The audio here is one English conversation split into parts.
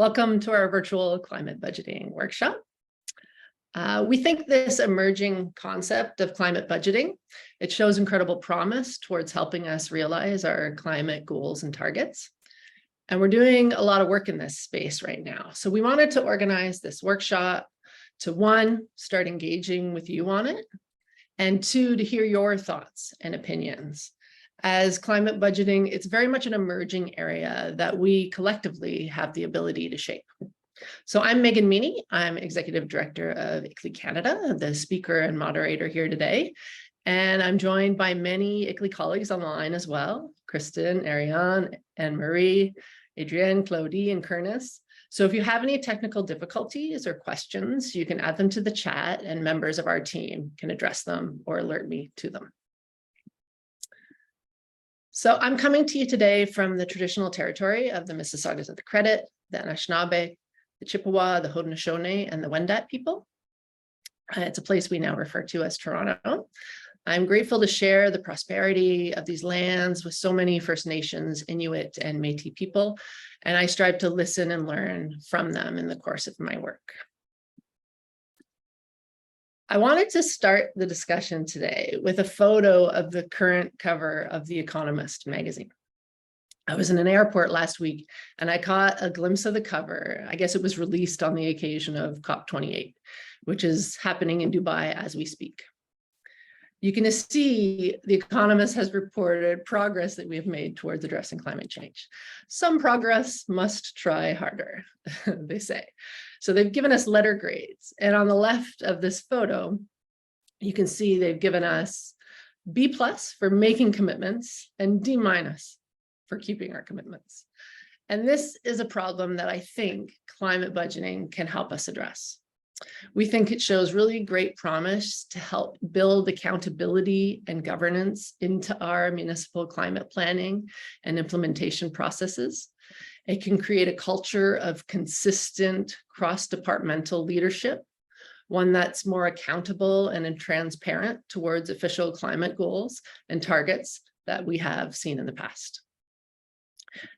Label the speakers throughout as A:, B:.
A: Welcome to our virtual climate budgeting workshop. We think this emerging concept of climate budgeting, it shows incredible promise towards helping us realize our climate goals and targets. And we're doing a lot of work in this space right now. So we wanted to organize this workshop to, one, start engaging with you on it, and two, to hear your thoughts and opinions. As climate budgeting, it's very much an emerging area that we collectively have the ability to shape. So I'm Megan Meany. I'm Executive Director of ICLEI Canada, the speaker and moderator here today. And I'm joined by many ICLEI colleagues online as well: Kristen, Ariane, Anne-Marie, Adrienne, Claudie, and Kernis. So if you have any technical difficulties or questions, you can add them to the chat and members of our team can address them or alert me to them. So I'm coming to you today from the traditional territory of the Mississaugas of the Credit, the Anishinaabe, the Chippewa, the Haudenosaunee, and the Wendat people. It's a place we now refer to as Toronto. I'm grateful to share the prosperity of these lands with so many First Nations, Inuit, and Métis people, and I strive to listen and learn from them in the course of my work. I wanted to start the discussion today with a photo of the current cover of The Economist magazine. I was in an airport last week and I caught a glimpse of the cover. I guess it was released on the occasion of COP28, which is happening in Dubai as we speak. You can see The Economist has reported progress that we have made towards addressing climate change. Some progress must try harder, they say. So they've given us letter grades. And on the left of this photo, you can see they've given us B+ for making commitments and D- for keeping our commitments. And this is a problem that I think climate budgeting can help us address. We think it shows really great promise to help build accountability and governance into our municipal climate planning and implementation processes. It can create a culture of consistent cross-departmental leadership, one that's more accountable and transparent towards official climate goals and targets that we have seen in the past.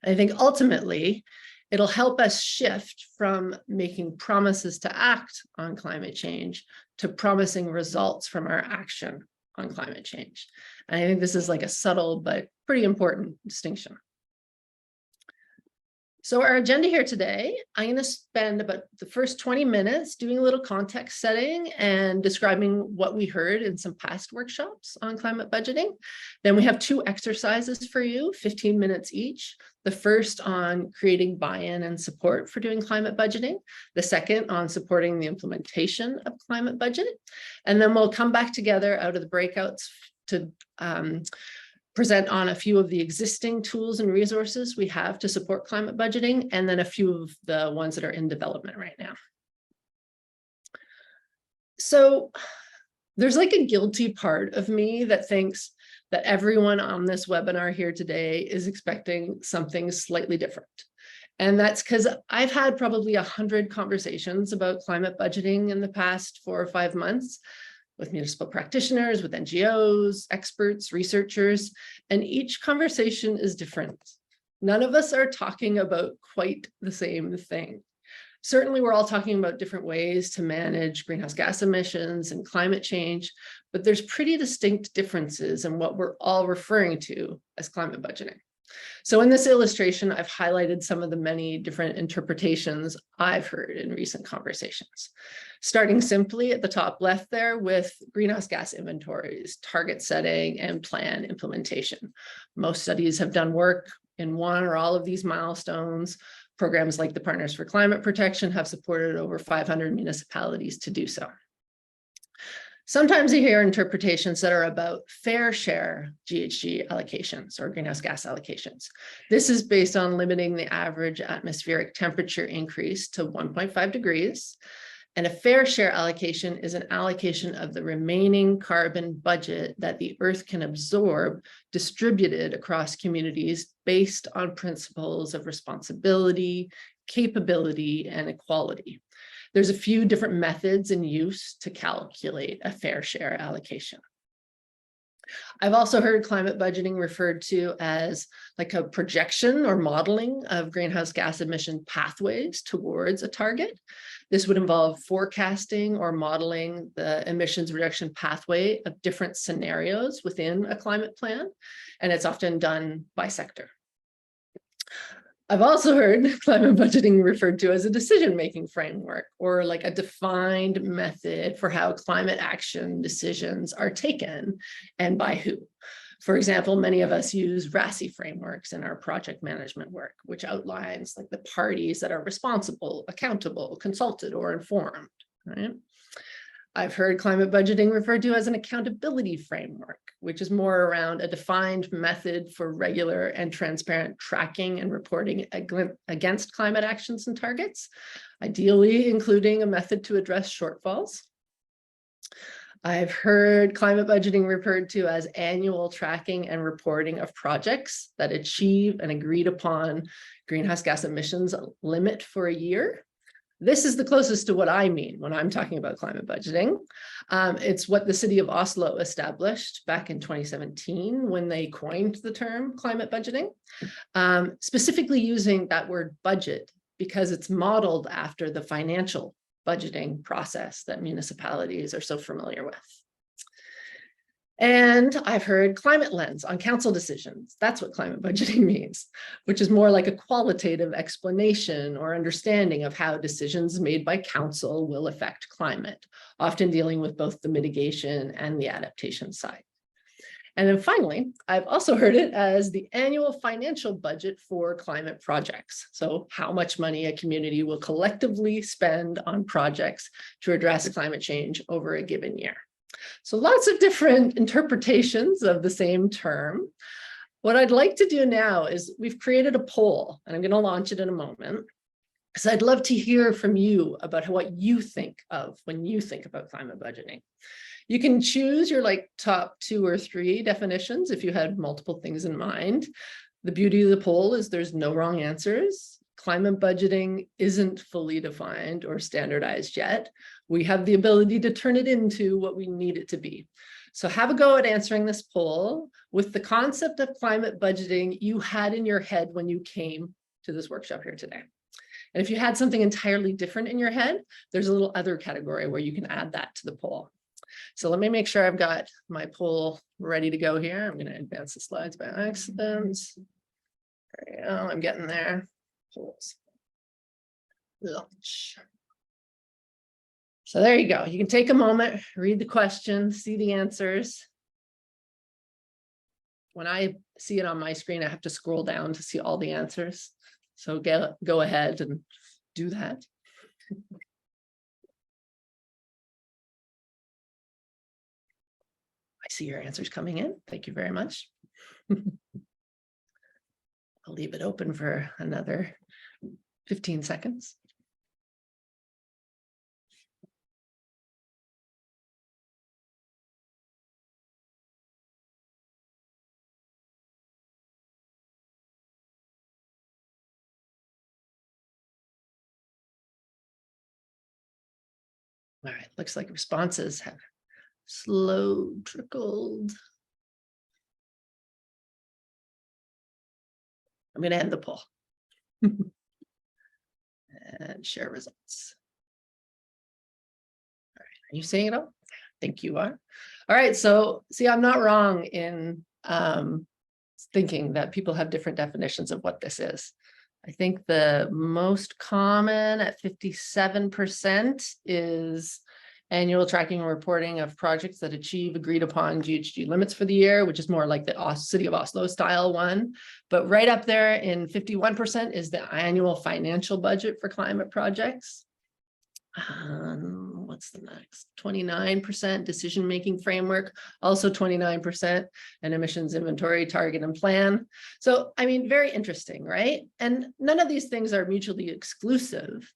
A: I think ultimately, it'll help us shift from making promises to act on climate change to promising results from our action on climate change. And I think this is like a subtle but pretty important distinction. So our agenda here today, I'm going to spend about the first 20 minutes doing a little context setting and describing what we heard in some past workshops on climate budgeting. Then we have 2 exercises for you, 15 minutes each. The first on creating buy-in and support for doing climate budgeting. The second on supporting the implementation of climate budget. And then we'll come back together out of the breakouts to present on a few of the existing tools and resources we have to support climate budgeting, and then a few of the ones that are in development right now. So there's like a guilty part of me that thinks that everyone on this webinar here today is expecting something slightly different. And that's because I've had probably 100 conversations about climate budgeting in the past 4 or 5 months, with municipal practitioners, with NGOs, experts, researchers, and each conversation is different. None of us are talking about quite the same thing. Certainly, we're all talking about different ways to manage greenhouse gas emissions and climate change, but there's pretty distinct differences in what we're all referring to as climate budgeting. So in this illustration, I've highlighted some of the many different interpretations I've heard in recent conversations. Starting simply at the top left there with greenhouse gas inventories, target setting, and plan implementation. Most studies have done work in one or all of these milestones. Programs like the Partners for Climate Protection have supported over 500 municipalities to do so. Sometimes you hear interpretations that are about fair share GHG allocations or greenhouse gas allocations. This is based on limiting the average atmospheric temperature increase to 1.5 degrees. And a fair share allocation is an allocation of the remaining carbon budget that the Earth can absorb, distributed across communities based on principles of responsibility, capability, and equality. There's a few different methods in use to calculate a fair share allocation. I've also heard climate budgeting referred to as like a projection or modeling of greenhouse gas emission pathways towards a target. This would involve forecasting or modeling the emissions reduction pathway of different scenarios within a climate plan, and it's often done by sector. I've also heard climate budgeting referred to as a decision-making framework, or like a defined method for how climate action decisions are taken and by who. For example, many of us use RASI frameworks in our project management work, which outlines like the parties that are responsible, accountable, consulted, or informed, right? I've heard climate budgeting referred to as an accountability framework, which is more around a defined method for regular and transparent tracking and reporting against climate actions and targets, ideally including a method to address shortfalls. I've heard climate budgeting referred to as annual tracking and reporting of projects that achieve an agreed upon greenhouse gas emissions limit for a year. This is the closest to what I mean when I'm talking about climate budgeting. It's what the city of Oslo established back in 2017 when they coined the term climate budgeting, specifically using that word budget because it's modeled after the financial budgeting process that municipalities are so familiar with. And I've heard climate lens on council decisions. That's what climate budgeting means, which is more like a qualitative explanation or understanding of how decisions made by council will affect climate, often dealing with both the mitigation and the adaptation side. And then finally, I've also heard it as the annual financial budget for climate projects. So how much money a community will collectively spend on projects to address climate change over a given year. So lots of different interpretations of the same term. What I'd like to do now is we've created a poll, and I'm going to launch it in a moment, because I'd love to hear from you about what you think of when you think about climate budgeting. You can choose your top 2 or 3 definitions if you had multiple things in mind. The beauty of the poll is there's no wrong answers. Climate budgeting isn't fully defined or standardized yet. We have the ability to turn it into what we need it to be. So have a go at answering this poll with the concept of climate budgeting you had in your head when you came to this workshop here today. And if you had something entirely different in your head, there's a little other category where you can add that to the poll. So let me make sure I've got my poll ready to go here. I'm going to advance the slides by accident. There we go. I'm getting there. Polls. Launch. So there you go. You can take a moment, read the question, see the answers. When I see it on my screen, I have to scroll down to see all the answers. So go ahead and do that. I see your answers coming in. Thank you very much. I'll leave it open for another 15 seconds. All right, looks like responses have slow trickled. I'm going to end the poll and share results. All right, are you seeing it all? I think you are. All right, so see, I'm not wrong in thinking that people have different definitions of what this is. I think the most common at 57% is annual tracking and reporting of projects that achieve agreed upon GHG limits for the year, which is more like the City of Oslo style one. But right up there in 51% is the annual financial budget for climate projects. What's the next? 29% decision-making framework, also 29%, and emissions inventory, target, and plan. So, I mean, very interesting, right? And none of these things are mutually exclusive,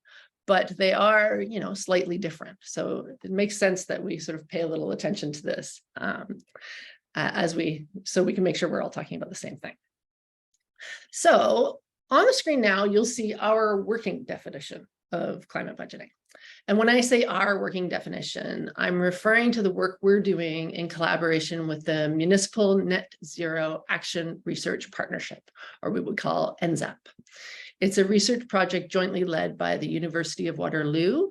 A: but they are, slightly different. So it makes sense that we sort of pay a little attention to this so we can make sure we're all talking about the same thing. So on the screen now, you'll see our working definition of climate budgeting. And when I say our working definition, I'm referring to the work we're doing in collaboration with the Municipal Net Zero Action Research Partnership, or we would call NZAP. It's a research project jointly led by the University of Waterloo,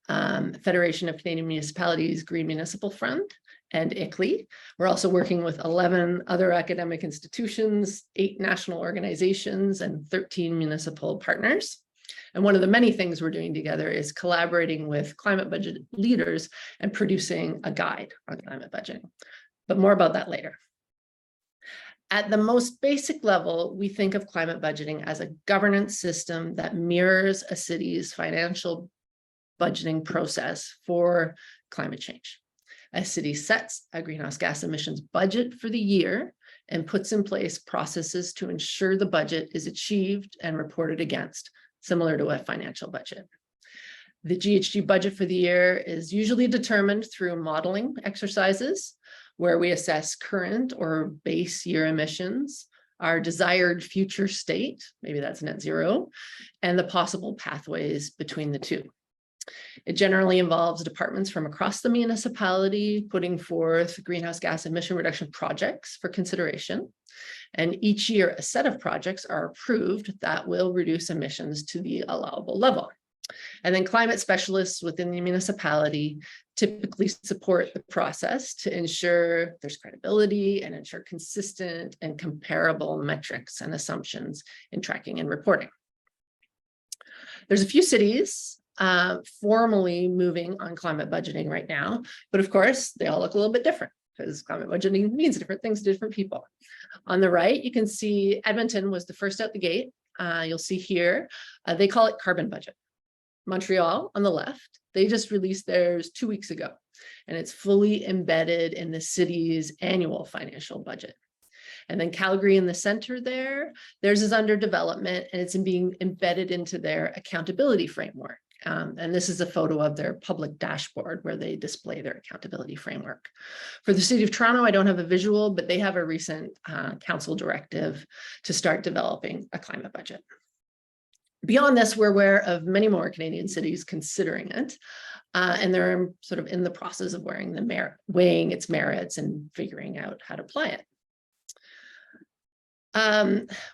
A: Federation of Canadian Municipalities Green Municipal Fund, and ICLEI. We're also working with 11 other academic institutions, 8 national organizations, and 13 municipal partners. And one of the many things we're doing together is collaborating with climate budget leaders and producing a guide on climate budgeting. But more about that later. At the most basic level, we think of climate budgeting as a governance system that mirrors a city's financial budgeting process for climate change. A city sets a greenhouse gas emissions budget for the year and puts in place processes to ensure the budget is achieved and reported against, similar to a financial budget. The GHG budget for the year is usually determined through modeling exercises where we assess current or base year emissions, our desired future state, maybe that's net zero, and the possible pathways between the two. It generally involves departments from across the municipality putting forth greenhouse gas emission reduction projects for consideration. And each year, a set of projects are approved that will reduce emissions to the allowable level. And then climate specialists within the municipality typically support the process to ensure there's credibility and ensure consistent and comparable metrics and assumptions in tracking and reporting. There's a few cities formally moving on climate budgeting right now, but of course, they all look a little bit different because climate budgeting means different things to different people. On the right, you can see Edmonton was the first out the gate. You'll see here, they call it carbon budget. Montreal on the left, they just released theirs 2 weeks ago, and it's fully embedded in the city's annual financial budget. And then Calgary in the center there, theirs is under development and it's being embedded into their accountability framework. And this is a photo of their public dashboard where they display their accountability framework. For the City of Toronto, I don't have a visual, but they have a recent council directive to start developing a climate budget. Beyond this, we're aware of many more Canadian cities considering it, and they're sort of in the process of weighing its merits and figuring out how to apply it.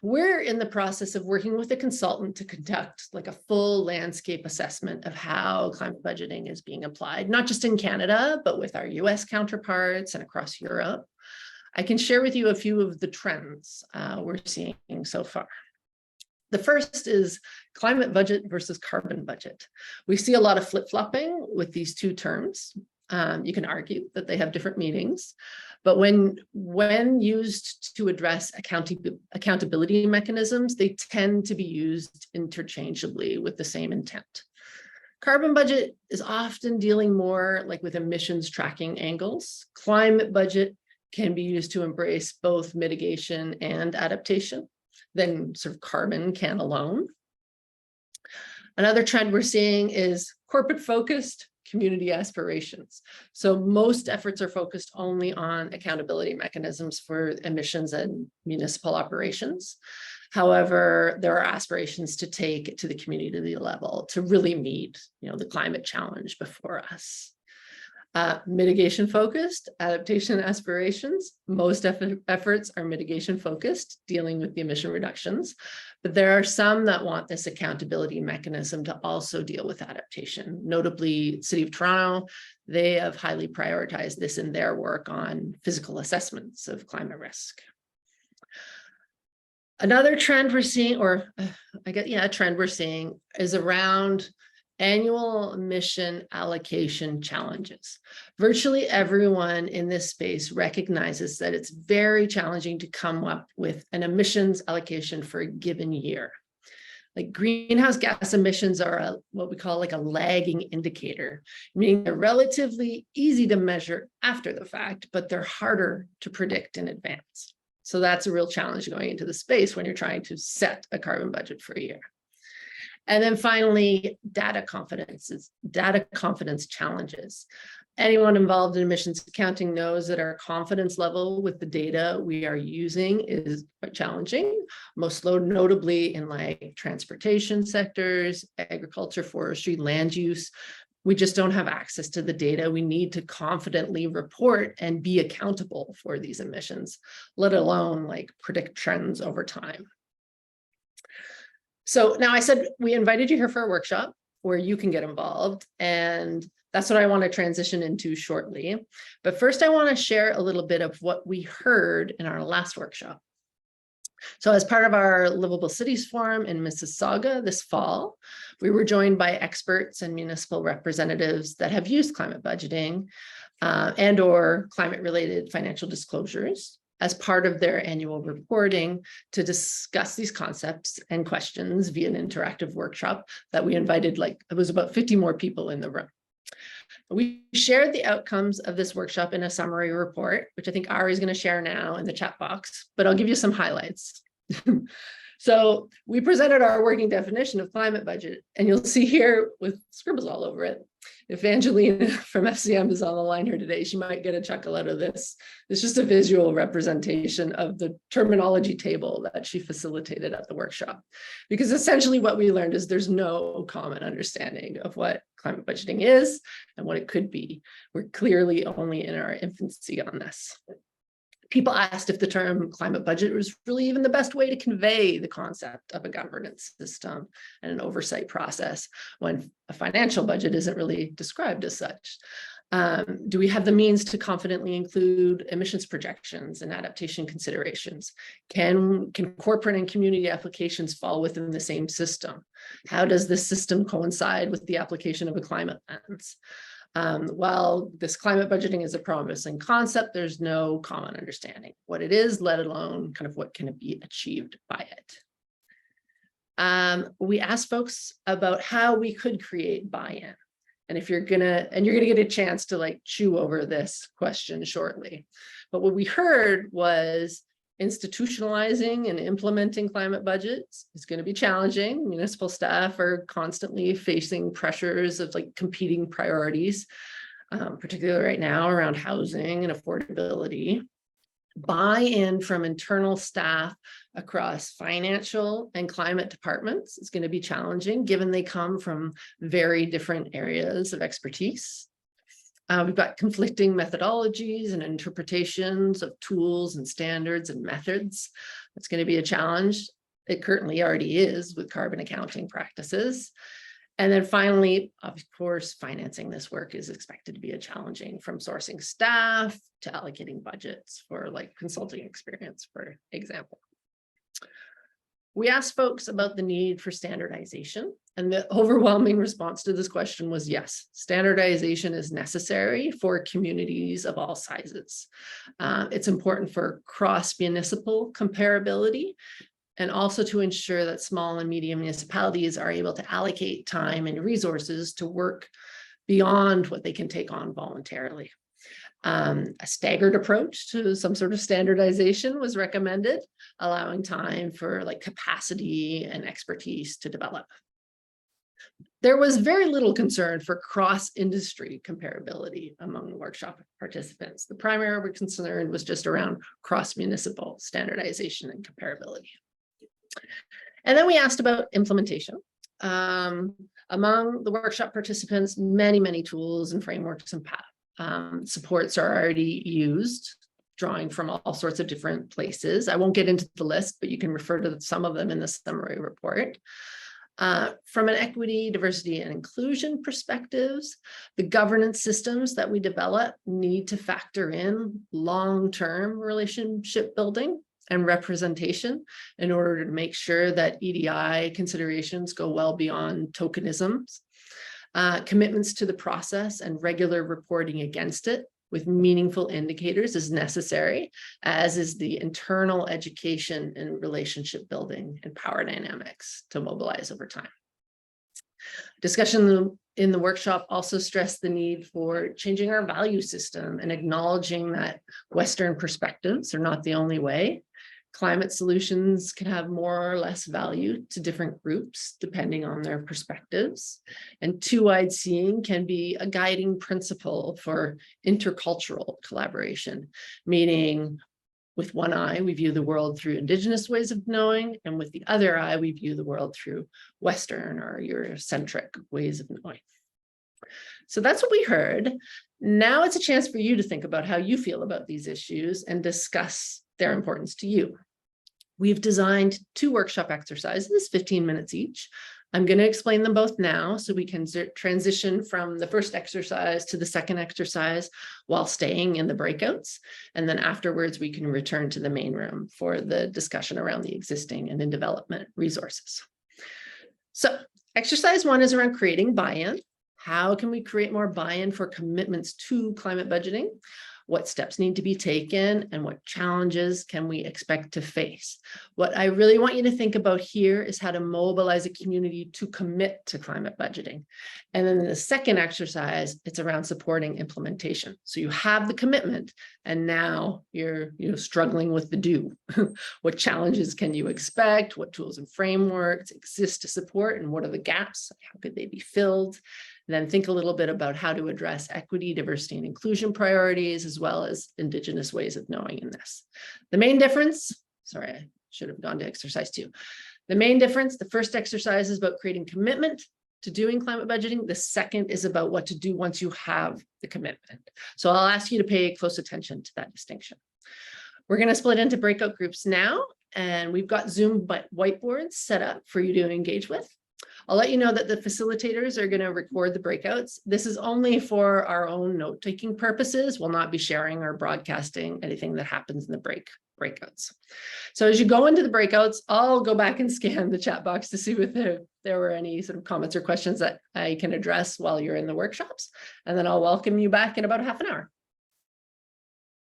A: We're in the process of working with a consultant to conduct like a full landscape assessment of how climate budgeting is being applied, not just in Canada, but with our US counterparts and across Europe. I can share with you a few of the trends we're seeing so far. The first is climate budget versus carbon budget. We see a lot of flip-flopping with these two terms. You can argue that they have different meanings, but when used to address accountability mechanisms, they tend to be used interchangeably with the same intent. Carbon budget is often dealing more like with emissions tracking angles. Climate budget can be used to embrace both mitigation and adaptation than sort of carbon can alone. Another trend we're seeing is corporate focused community aspirations. So most efforts are focused only on accountability mechanisms for emissions and municipal operations. However, there are aspirations to take it to the community level to really meet, the climate challenge before us. Mitigation focused, adaptation aspirations. Most efforts are mitigation focused, dealing with the emission reductions, but there are some that want this accountability mechanism to also deal with adaptation. Notably, City of Toronto, they have highly prioritized this in their work on physical assessments of climate risk. Another trend we're seeing, a trend we're seeing is around annual emission allocation challenges. Virtually everyone in this space recognizes that it's very challenging to come up with an emissions allocation for a given year. Like greenhouse gas emissions are what we call like a lagging indicator, meaning they're relatively easy to measure after the fact, but they're harder to predict in advance. So that's a real challenge going into the space when you're trying to set a carbon budget for a year. And then finally, data confidence challenges. Anyone involved in emissions accounting knows that our confidence level with the data we are using is quite challenging, most notably in like transportation sectors, agriculture, forestry, land use. We just don't have access to the data. We need to confidently report and be accountable for these emissions, let alone like predict trends over time. So now I said we invited you here for a workshop where you can get involved, and that's what I want to transition into shortly. But first, I want to share a little bit of what we heard in our last workshop. So as part of our Livable Cities Forum in Mississauga this fall, we were joined by experts and municipal representatives that have used climate budgeting and or climate-related financial disclosures as part of their annual reporting to discuss these concepts and questions via an interactive workshop that we invited, like it was about 50 more people in the room. We shared the outcomes of this workshop in a summary report, which I think Ari is going to share now in the chat box, but I'll give you some highlights. So we presented our working definition of climate budget, and you'll see here with scribbles all over it. If Angelina from FCM is on the line here today, she might get a chuckle out of this. It's just a visual representation of the terminology table that she facilitated at the workshop. Because essentially what we learned is there's no common understanding of what climate budgeting is and what it could be. We're clearly only in our infancy on this. People asked if the term climate budget was really even the best way to convey the concept of a governance system and an oversight process when a financial budget isn't really described as such. Do we have the means to confidently include emissions projections and adaptation considerations? Can corporate and community applications fall within the same system? How does this system coincide with the application of a climate lens? While this climate budgeting is a promising concept, there's no common understanding what it is, let alone kind of what can be achieved by it. We asked folks about how we could create buy-in. And if you're gonna get a chance to like chew over this question shortly. But what we heard was institutionalizing and implementing climate budgets is going to be challenging. Municipal staff are constantly facing pressures of like competing priorities, particularly right now around housing and affordability. Buy-in from internal staff across financial and climate departments is going to be challenging, given they come from very different areas of expertise. We've got conflicting methodologies and interpretations of tools and standards and methods. It's going to be a challenge. It currently already is with carbon accounting practices. And then finally, of course, financing this work is expected to be a challenging, from sourcing staff to allocating budgets for like consulting experience, for example. We asked folks about the need for standardization, and the overwhelming response to this question was yes, standardization is necessary for communities of all sizes. It's important for cross-municipal comparability, and also to ensure that small and medium municipalities are able to allocate time and resources to work beyond what they can take on voluntarily. A staggered approach to some sort of standardization was recommended, allowing time for like capacity and expertise to develop. There was very little concern for cross-industry comparability among the workshop participants. The primary concern was just around cross-municipal standardization and comparability. And then we asked about implementation. Among the workshop participants, many tools and frameworks and supports are already used, drawing from all sorts of different places. I won't get into the list, but you can refer to some of them in the summary report. From an equity, diversity, and inclusion perspectives, the governance systems that we develop need to factor in long-term relationship building and representation in order to make sure that EDI considerations go well beyond tokenisms. Commitments to the process and regular reporting against it with meaningful indicators is necessary, as is the internal education and relationship building and power dynamics to mobilize over time. Discussion in the workshop also stressed the need for changing our value system and acknowledging that Western perspectives are not the only way. Climate solutions can have more or less value to different groups depending on their perspectives. And two-eyed seeing can be a guiding principle for intercultural collaboration, meaning with one eye, we view the world through Indigenous ways of knowing, and with the other eye, we view the world through Western or Eurocentric ways of knowing. So that's what we heard. Now it's a chance for you to think about how you feel about these issues and discuss their importance to you. We've designed 2 workshop exercises, 15 minutes each. I'm going to explain them both now so we can transition from the first exercise to the second exercise while staying in the breakouts. And then afterwards, we can return to the main room for the discussion around the existing and in development resources. So exercise 1 is around creating buy-in. How can we create more buy-in for commitments to climate budgeting? What steps need to be taken and what challenges can we expect to face? What I really want you to think about here is how to mobilize a community to commit to climate budgeting. And then the second exercise, it's around supporting implementation. So you have the commitment and now you're struggling with the do. What challenges can you expect? What tools and frameworks exist to support and what are the gaps? How could they be filled? And then think a little bit about how to address equity, diversity, and inclusion priorities, as well as Indigenous ways of knowing in this. The main difference, sorry, I should have gone to exercise 2. The main difference, the first exercise is about creating commitment to doing climate budgeting. The second is about what to do once you have the commitment. So I'll ask you to pay close attention to that distinction. We're going to split into breakout groups now, and we've got Zoom whiteboards set up for you to engage with. I'll let you know that the facilitators are going to record the breakouts. This is only for our own note-taking purposes. We'll not be sharing or broadcasting anything that happens in the breakouts. So as you go into the breakouts, I'll go back and scan the chat box to see if there were any sort of comments or questions that I can address while you're in the workshops. And then I'll welcome you back in about half an hour.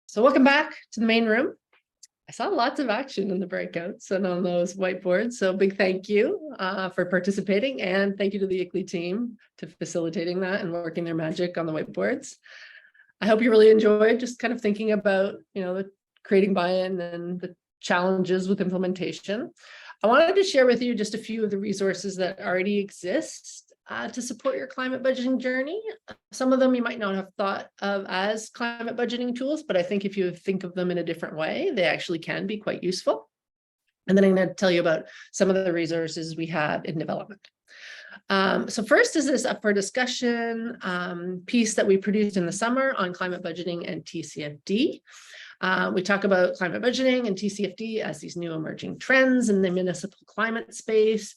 A: So welcome back to the main room. I saw lots of action in the breakouts and on those whiteboards. So big thank you for participating, and thank you to the ICLEI team to facilitating that and working their magic on the whiteboards. I hope you really enjoyed just kind of thinking about, the creating buy-in and the challenges with implementation. I wanted to share with you just a few of the resources that already exist to support your climate budgeting journey. Some of them you might not have thought of as climate budgeting tools, but I think if you think of them in a different way, they actually can be quite useful. And then I'm going to tell you about some of the resources we have in development. So first is this up for discussion piece that we produced in the summer on climate budgeting and TCFD. We talk about climate budgeting and TCFD as these new emerging trends in the municipal climate space.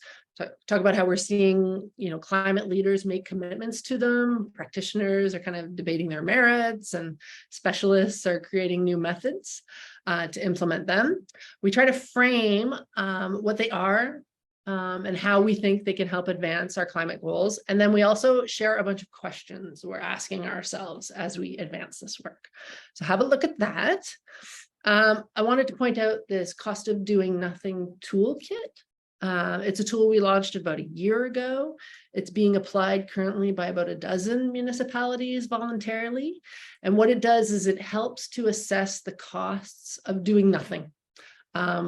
A: Talk about how we're seeing, climate leaders make commitments to them. Practitioners are kind of debating their merits, and specialists are creating new methods to implement them. We try to frame what they are and how we think they can help advance our climate goals. And then we also share a bunch of questions we're asking ourselves as we advance this work. So have a look at that. I wanted to point out this cost of doing nothing toolkit. It's a tool we launched about a year ago. It's being applied currently by about a dozen municipalities voluntarily. And what it does is it helps to assess the costs of doing nothing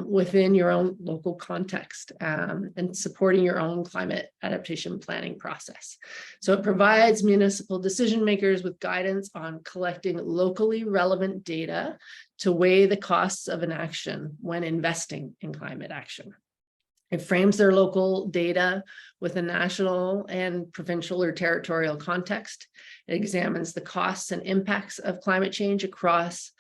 A: within your own local context and supporting your own climate adaptation planning process. So it provides municipal decision makers with guidance on collecting locally relevant data to weigh the costs of an action when investing in climate action. It frames their local data with a national and provincial or territorial context. It examines the costs and impacts of climate change across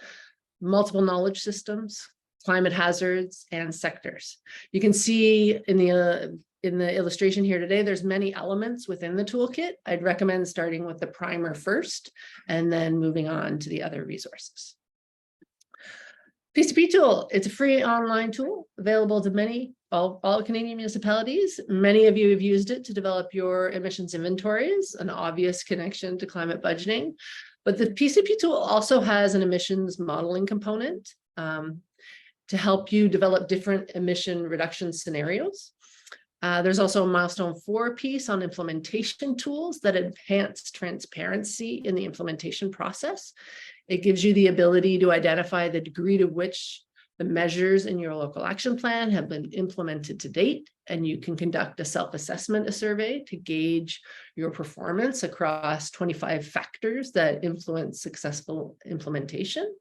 A: multiple knowledge systems, climate hazards, and sectors. You can see in the illustration here today, there's many elements within the toolkit. I'd recommend starting with the primer first and then moving on to the other resources. PCP tool, it's a free online tool available to all Canadian municipalities. Many of you have used it to develop your emissions inventories, an obvious connection to climate budgeting. But the PCP tool also has an emissions modeling component to help you develop different emission reduction scenarios. There's also a milestone 4 piece on implementation tools that enhance transparency in the implementation process. It gives you the ability to identify the degree to which The measures in your local action plan have been implemented to date, and you can conduct a self-assessment survey to gauge your performance across 25 factors that influence successful implementation.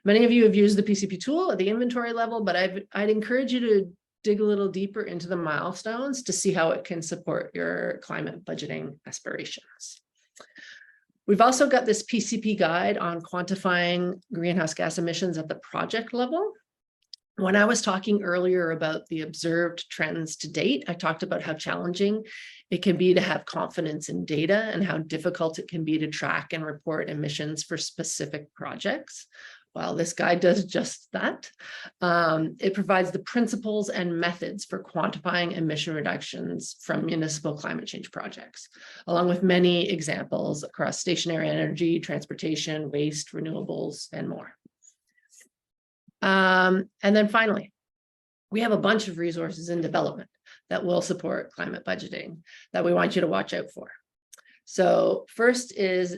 A: Many of you have used the PCP tool at the inventory level, but I'd encourage you to dig a little deeper into the milestones to see how it can support your climate budgeting aspirations. We've also got this PCP guide on quantifying greenhouse gas emissions at the project level. When I was talking earlier about the observed trends to date, I talked about how challenging it can be to have confidence in data and how difficult it can be to track and report emissions for specific projects. Well, this guide does just that. It provides the principles and methods for quantifying emission reductions from municipal climate change projects, along with many examples across stationary energy, transportation, waste, renewables, and more. And then finally, we have a bunch of resources in development that will support climate budgeting that we want you to watch out for. So first is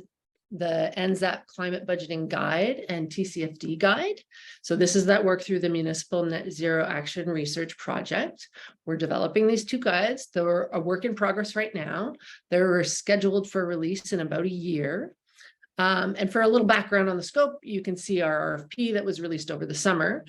A: the NZAP Climate Budgeting Guide and TCFD Guide. So this is that work through the Municipal Net Zero Action Research Project. We're developing these two guides. They're a work in progress right now. They're scheduled for release in about a year. And for a little background on the scope, you can see our RFP that was released over the summer,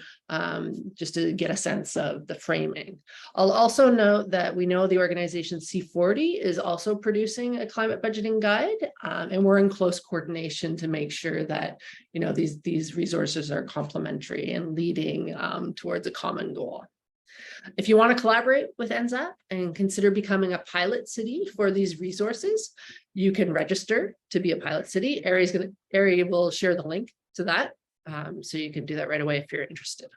A: just to get a sense of the framing. I'll also note that we know the organization C40 is also producing a climate budgeting guide, and we're in close coordination to make sure that these resources are complementary and leading towards a common goal. If you want to collaborate with NZAP and consider becoming a pilot city for these resources, you can register to be a pilot city. Ari will share the link to that, so you can do that right away if you're interested.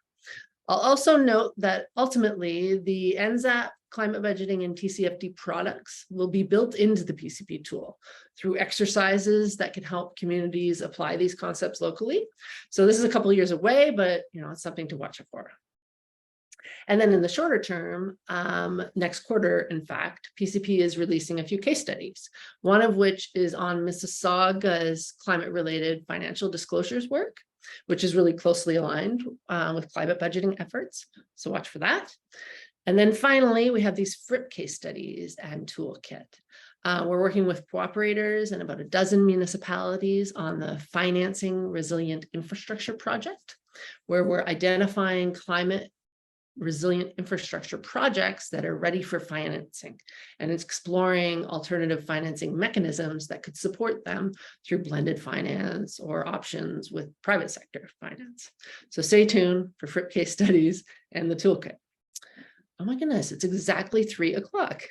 A: I'll also note that ultimately the NZAP climate budgeting and TCFD products will be built into the PCP tool through exercises that can help communities apply these concepts locally. So this is a couple of years away, but it's something to watch out for. And then in the shorter term, next quarter, in fact, PCP is releasing a few case studies, one of which is on Mississauga's climate-related financial disclosures work, which is really closely aligned with climate budgeting efforts. So watch for that. And then finally, we have these FRIP case studies and toolkit. We're working with cooperators and about a dozen municipalities on the Financing Resilient Infrastructure project, where we're identifying climate resilient infrastructure projects that are ready for financing and exploring alternative financing mechanisms that could support them through blended finance or options with private sector finance. So stay tuned for FRIP case studies and the toolkit. Oh my goodness, it's exactly 3 o'clock.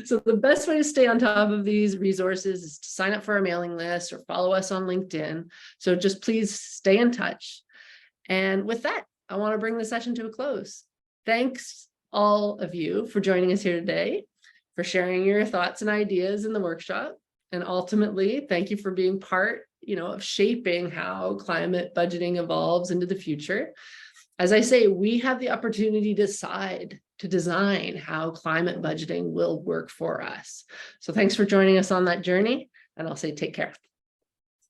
A: So the best way to stay on top of these resources is to sign up for our mailing list or follow us on LinkedIn. So just please stay in touch. And with that, I want to bring the session to a close. Thanks all of you for joining us here today, for sharing your thoughts and ideas in the workshop. And ultimately, thank you for being part, of shaping how climate budgeting evolves into the future. As I say, we have the opportunity to design how climate budgeting will work for us. So thanks for joining us on that journey, and I'll say take care.